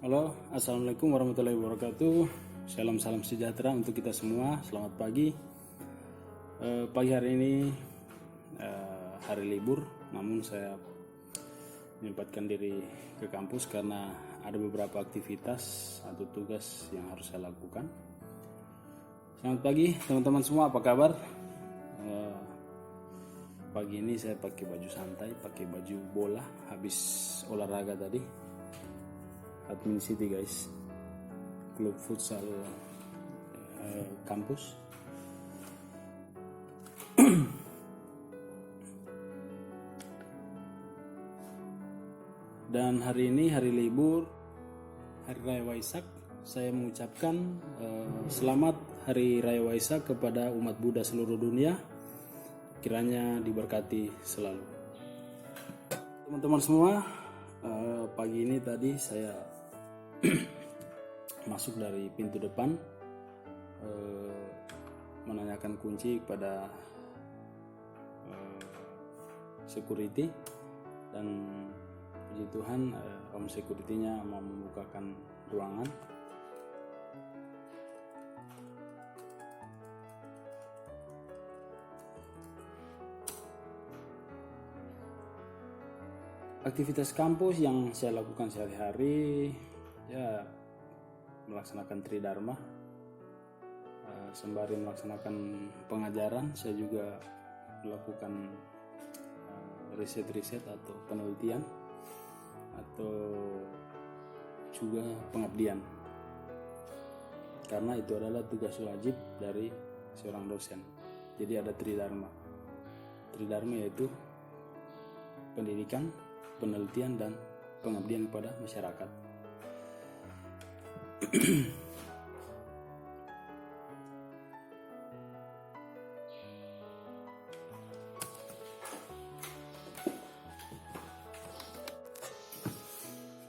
Halo, assalamualaikum warahmatullahi wabarakatuh. Salam sejahtera untuk kita semua. Selamat pagi. Pagi hari ini hari libur, namun saya menyempatkan diri ke kampus karena ada beberapa aktivitas atau tugas yang harus saya lakukan. Selamat pagi teman-teman semua, apa kabar? Pagi ini saya pakai baju santai, pakai baju bola habis olahraga tadi. Admin City guys, klub futsal kampus. Dan hari ini hari libur, hari Raya Waisak. Saya mengucapkan selamat Hari Raya Waisak kepada umat Buddha seluruh dunia. Kiranya diberkati selalu. Teman-teman semua, pagi ini tadi saya masuk dari pintu depan, menanyakan kunci kepada security, dan puji Tuhan om security-nya mau membukakan ruangan. Aktivitas kampus yang saya lakukan sehari-hari ya melaksanakan tridharma, sembari melaksanakan pengajaran saya juga melakukan riset-riset atau penelitian atau juga pengabdian, karena itu adalah tugas wajib dari seorang dosen. Jadi ada tridharma yaitu pendidikan, penelitian, dan pengabdian kepada masyarakat.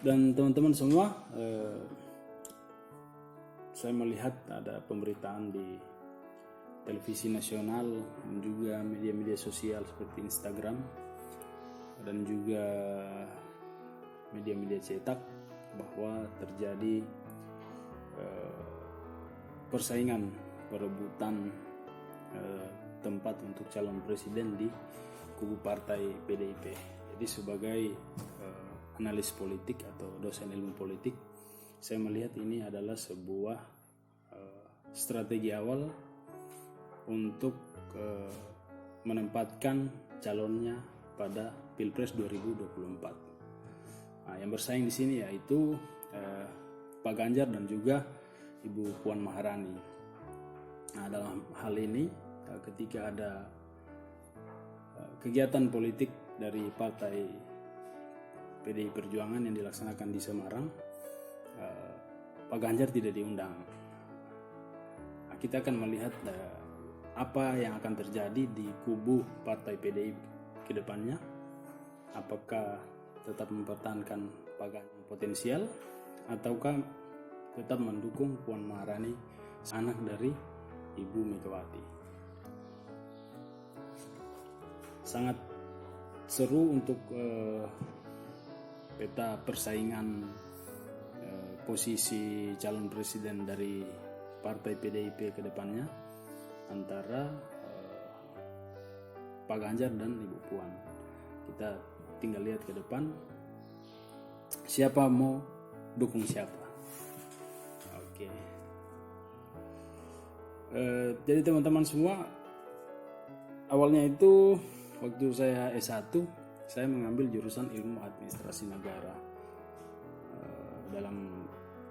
Dan teman-teman semua, saya melihat ada pemberitaan di televisi nasional dan juga media-media sosial seperti Instagram dan juga media-media cetak bahwa terjadi persaingan perebutan tempat untuk calon presiden di kubu partai PDIP. Jadi sebagai analis politik atau dosen ilmu politik, saya melihat ini adalah sebuah strategi awal untuk menempatkan calonnya pada Pilpres 2024. Nah, yang bersaing di sini yaitu Pak Ganjar dan juga Ibu Puan Maharani. Nah, dalam hal ini ketika ada kegiatan politik dari partai PDI Perjuangan yang dilaksanakan di Semarang, Pak Ganjar tidak diundang. Nah, kita akan melihat apa yang akan terjadi di kubu partai PDI ke depannya. Apakah tetap mempertahankan Pak Ganjar potensial ataukah tetap mendukung Puan Maharani, anak dari Ibu Megawati. Sangat seru untuk peta persaingan posisi calon presiden dari partai PDIP ke depannya antara Pak Ganjar dan Ibu Puan. Kita tinggal lihat ke depan siapa mau dukung siapa. Oke. Jadi teman-teman semua, awalnya itu waktu saya S1 saya mengambil jurusan ilmu administrasi negara. Dalam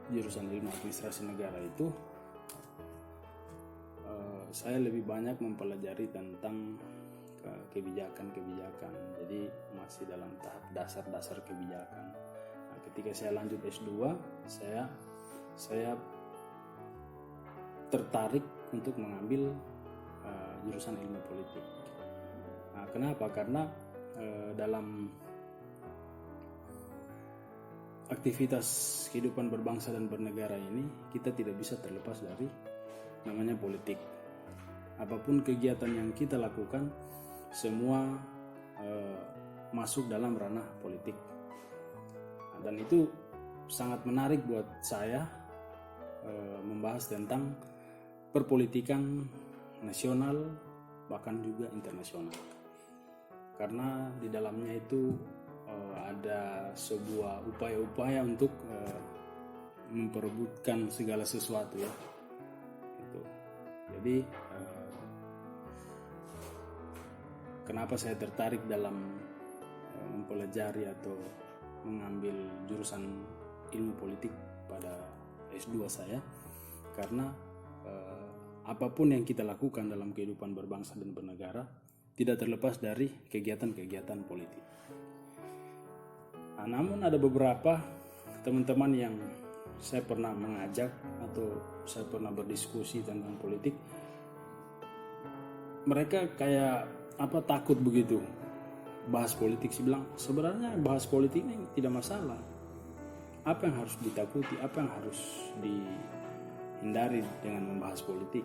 jurusan ilmu administrasi negara itu saya lebih banyak mempelajari tentang kebijakan. Jadi masih dalam tahap dasar kebijakan. Nah, ketika saya lanjut S2, saya tertarik untuk mengambil jurusan ilmu politik. Nah, kenapa? Karena dalam aktivitas kehidupan berbangsa dan bernegara ini kita tidak bisa terlepas dari namanya politik. Apapun kegiatan yang kita lakukan semua masuk dalam ranah politik. Dan itu sangat menarik buat saya membahas tentang perpolitikan nasional bahkan juga internasional, karena di dalamnya itu ada sebuah upaya-upaya untuk memperebutkan segala sesuatu ya. Gitu. Jadi kenapa saya tertarik dalam mempelajari atau mengambil jurusan ilmu politik pada S2 saya, karena apapun yang kita lakukan dalam kehidupan berbangsa dan bernegara tidak terlepas dari kegiatan-kegiatan politik. Nah, namun ada beberapa teman-teman yang saya pernah mengajak atau saya pernah berdiskusi tentang politik, mereka kayak takut begitu bahas politik. Sih bilang sebenarnya bahas politik ini tidak masalah. Apa yang harus ditakuti, apa yang harus dihindari dengan membahas politik?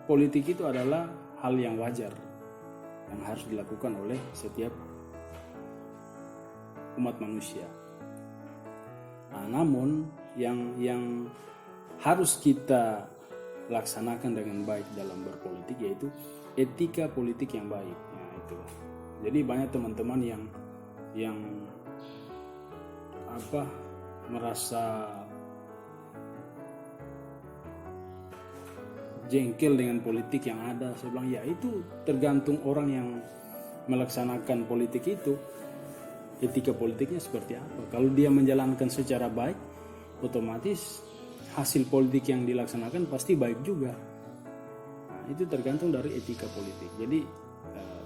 Politik itu adalah hal yang wajar yang harus dilakukan oleh setiap umat manusia. Nah, namun yang harus kita laksanakan dengan baik dalam berpolitik yaitu etika politik yang baik. Nah, itu. Jadi banyak teman-teman yang merasa jengkel dengan politik yang ada. Saya bilang ya itu tergantung orang yang melaksanakan politik itu, etika politiknya seperti apa. Kalau dia menjalankan secara baik, otomatis hasil politik yang dilaksanakan pasti baik juga. Nah, itu tergantung dari etika politik. Jadi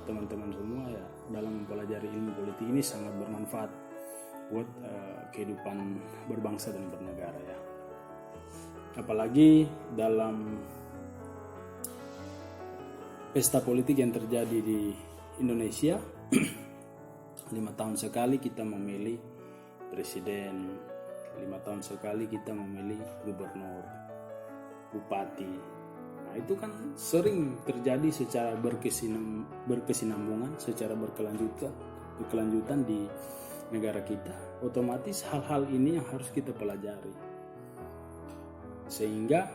teman-teman semua ya, dalam mempelajari ilmu politik ini sangat bermanfaat buat kehidupan berbangsa dan bernegara ya. Apalagi dalam pesta politik yang terjadi di Indonesia, 5 tahun sekali kita memilih presiden, 5 tahun sekali kita memilih gubernur, bupati. Nah, itu kan sering terjadi secara berkesinambungan, secara berkelanjutan di negara kita. Otomatis hal-hal ini yang harus kita pelajari, sehingga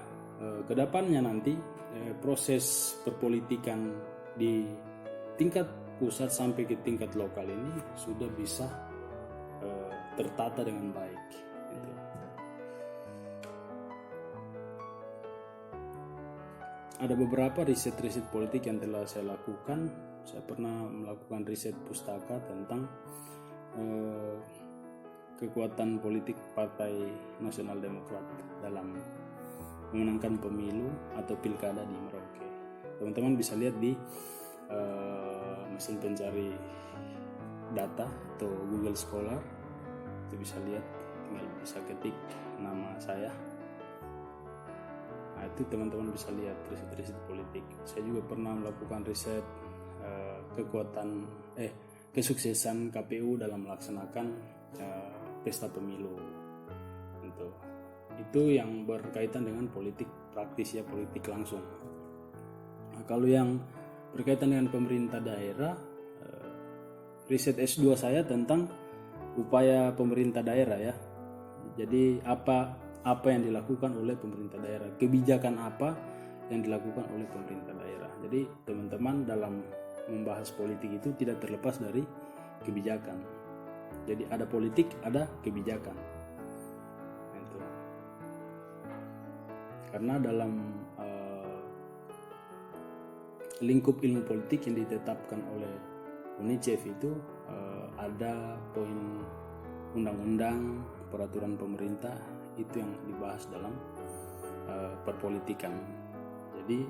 kedepannya nanti proses perpolitikan di tingkat pusat sampai ke tingkat lokal ini sudah bisa tertata dengan baik gitu. Ada beberapa riset politik yang telah saya lakukan. Saya pernah melakukan riset pustaka tentang kekuatan politik Partai Nasional Demokrat dalam memenangkan pemilu atau pilkada di Merauke. Teman-teman bisa lihat di mesin pencari data atau Google Scholar, itu bisa lihat, tinggal bisa ketik nama saya. Nah, itu teman-teman bisa lihat riset politik. Saya juga pernah melakukan riset kesuksesan KPU dalam melaksanakan pesta pemilu. Itu yang berkaitan dengan politik praktis ya, politik langsung. Nah, kalau yang berkaitan dengan pemerintah daerah, riset S2 saya tentang upaya pemerintah daerah ya. Jadi apa yang dilakukan oleh pemerintah daerah, kebijakan apa yang dilakukan oleh pemerintah daerah. Jadi teman-teman dalam membahas politik itu tidak terlepas dari kebijakan. Jadi ada politik, ada kebijakan. Itu. Karena dalam lingkup ilmu politik yang ditetapkan oleh UNICEF itu ada poin undang-undang, peraturan pemerintah itu yang dibahas dalam perpolitikan. Jadi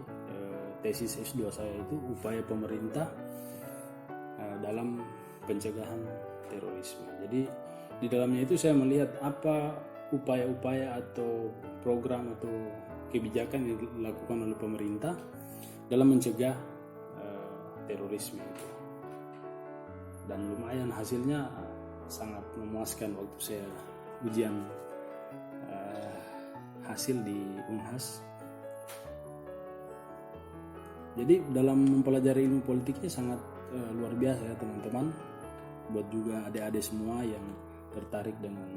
tesis S2 saya itu upaya pemerintah dalam pencegahan terorisme. Jadi di dalamnya itu saya melihat apa upaya-upaya atau program atau kebijakan yang dilakukan oleh pemerintah dalam mencegah terorisme itu. Dan lumayan hasilnya sangat memuaskan waktu saya ujian hasil di Unhas. Jadi dalam mempelajari ilmu politiknya sangat luar biasa ya teman-teman. Buat juga adik-adik semua yang tertarik dengan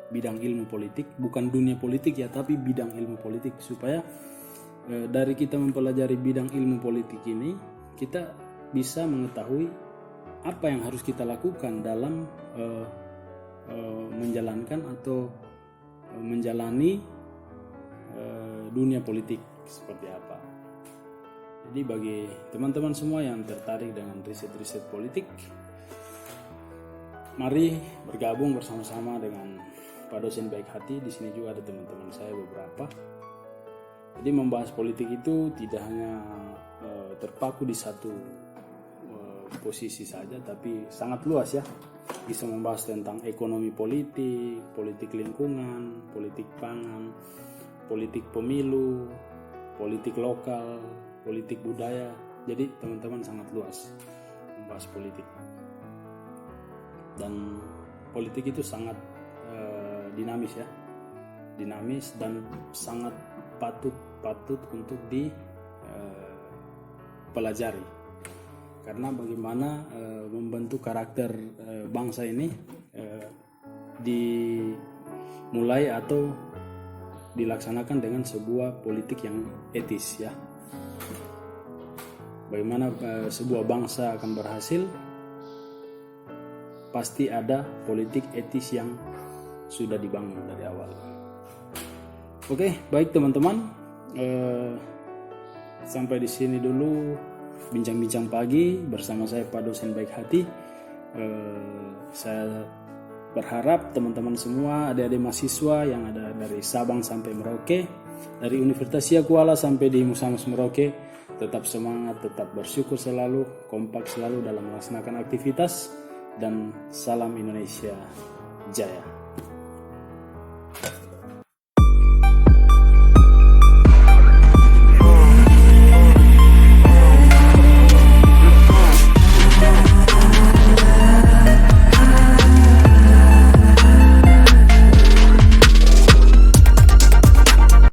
bidang ilmu politik, bukan dunia politik ya, tapi bidang ilmu politik, supaya dari kita mempelajari bidang ilmu politik ini kita bisa mengetahui apa yang harus kita lakukan dalam menjalankan atau menjalani dunia politik seperti apa. Jadi bagi teman-teman semua yang tertarik dengan riset-riset politik, mari bergabung bersama-sama dengan Pak Dosen Baik Hati. Di sini juga ada teman-teman saya beberapa. Jadi membahas politik itu tidak hanya terpaku di satu posisi saja, tapi sangat luas ya. Bisa membahas tentang ekonomi politik, politik lingkungan, politik pangan, politik pemilu, politik lokal, politik budaya. Jadi teman-teman sangat luas membahas politik. Dan politik itu sangat dinamis ya, dinamis dan sangat patut untuk dipelajari, karena bagaimana membentuk karakter bangsa ini dimulai atau dilaksanakan dengan sebuah politik yang etis ya. Bagaimana sebuah bangsa akan berhasil, pasti ada politik etis yang sudah dibangun dari awal. Oke, baik teman-teman, sampai di sini dulu bincang-bincang pagi bersama saya Pak Dosen Baik Hati. Saya berharap teman-teman semua, adik-adik mahasiswa yang ada dari Sabang sampai Merauke, dari Universitas Sia Kuala sampai di Musamus Merauke, tetap semangat, tetap bersyukur selalu, kompak selalu dalam melaksanakan aktivitas, dan salam Indonesia Jaya.